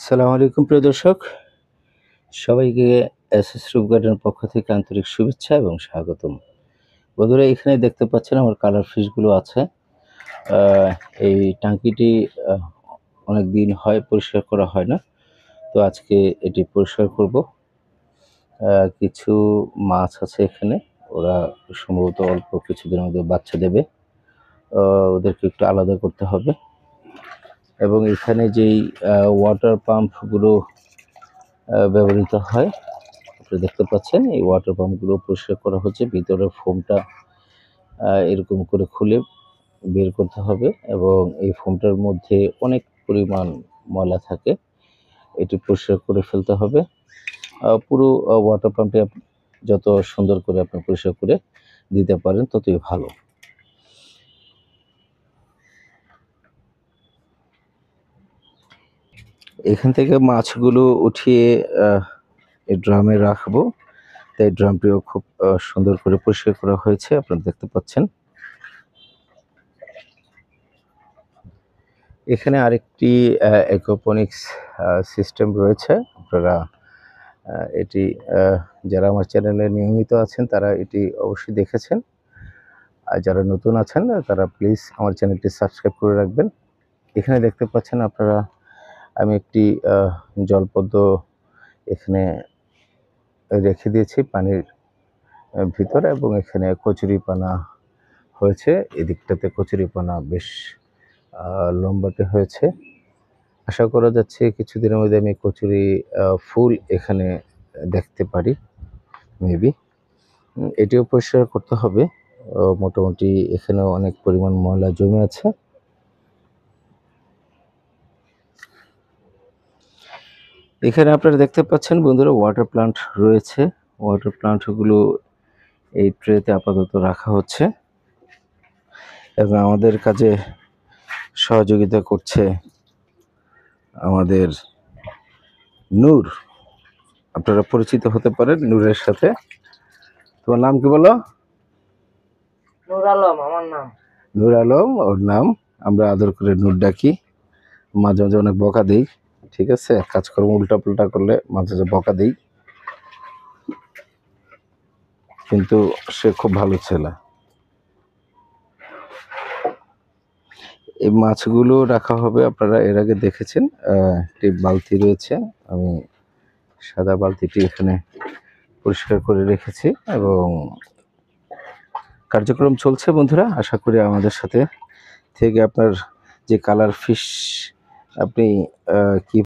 আসসালামু আলাইকুম প্রিয় দর্শক, সবাইকে এসএস রূপ গার্ডেনের পক্ষ থেকে আন্তরিক শুভেচ্ছা এবং স্বাগতম। বন্ধুরা, এখানে দেখতে পাচ্ছেন আমার কালার ফিশগুলো আছে। আহ, এই টাঙ্কিটি অনেক দিন হয় পরিষ্কার করা হয় না, তো আজকে এটি পরিষ্কার করব। কিছু মাছ আছে এখানে, ওরা সম্ভবত অল্প কিছুদিনের মধ্যে বাচ্চা দেবে। ওদেরকে একটু আলাদা করতে হবে। এবং এখানে যেই ওয়াটার পাম্পগুলো ব্যবহৃত হয়, আপনারা দেখতে পাচ্ছেন এই ওয়াটার পাম্পগুলো পরিষ্কার করা হচ্ছে। ভিতরের ফোমটা এরকম করে খুলে বের করতে হবে এবং এই ফোমটার মধ্যে অনেক পরিমাণ ময়লা থাকে, এটি পরিষ্কার করে ফেলতে হবে। পুরো ওয়াটার পাম্পে যত সুন্দর করে আপনি পরিষ্কার করে দিতে পারেন ততই ভালো। এখান থেকে মাছগুলো উঠিয়ে এই ড্রামে রাখবো। তাই ড্রামটিও খুব সুন্দর করে পরিষ্কার করা হয়েছে, আপনারা দেখতে পাচ্ছেন। এখানে আরেকটি অ্যাকোপনিক্স সিস্টেম রয়েছে। আপনারা এটি যারা আমার চ্যানেলে নিয়মিত আছেন তারা এটি অবশ্যই দেখেছেন, আর যারা নতুন আছেন তারা প্লিজ আমার চ্যানেলটি সাবস্ক্রাইব করে রাখবেন। এখানে দেখতে পাচ্ছেন আপনারা, আমি একটি জলপদ্ম এখানে রেখে দিয়েছি পানির ভিতরে, এবং এখানে কচুরিপানা হয়েছে। এদিকটাতে কচুরিপানা বেশ লম্বাটে হয়েছে। আশা করা যাচ্ছে কিছুদিনের মধ্যে আমি কচুরি ফুল এখানে দেখতে পারি, মেবি। এটিও পরিষ্কার করতে হবে। মোটামুটি এখানেও অনেক পরিমাণ ময়লা জমে আছে। এখানে আপনারা দেখতে পাচ্ছেন বন্ধুরা, ওয়াটার প্লান্ট রয়েছে। ওয়াটার প্লান্টগুলো এই ট্রেতে আপাতত রাখা হচ্ছে এবং আমাদের কাজে সহযোগিতা করছে আমাদের নূর। আপনারা পরিচিত হতে পারেন নূরের সাথে। তোমার নাম কি বলো? নূর আলম আমার নাম। নূর আলম ওর নাম, আমরা আদর করে নূর ডাকি। মাঝে মাঝে অনেক বকা দিই, ঠিক আছে? কাজকর্ম উল্টা পাল্টা করলে মাঝে মাঝে বকা দিই, কিন্তু সে খুব ভালো ছেলে। এই মাছগুলো রাখা হবে, আপনারা এর আগে দেখেছেন। একটি বালতি রয়েছে, আমি সাদা বালতিটি এখানে পরিষ্কার করে রেখেছি এবং কার্যক্রম চলছে বন্ধুরা। আশা করি আমাদের সাথে থেকে আপনার যে কালার ফিশ আপনি কি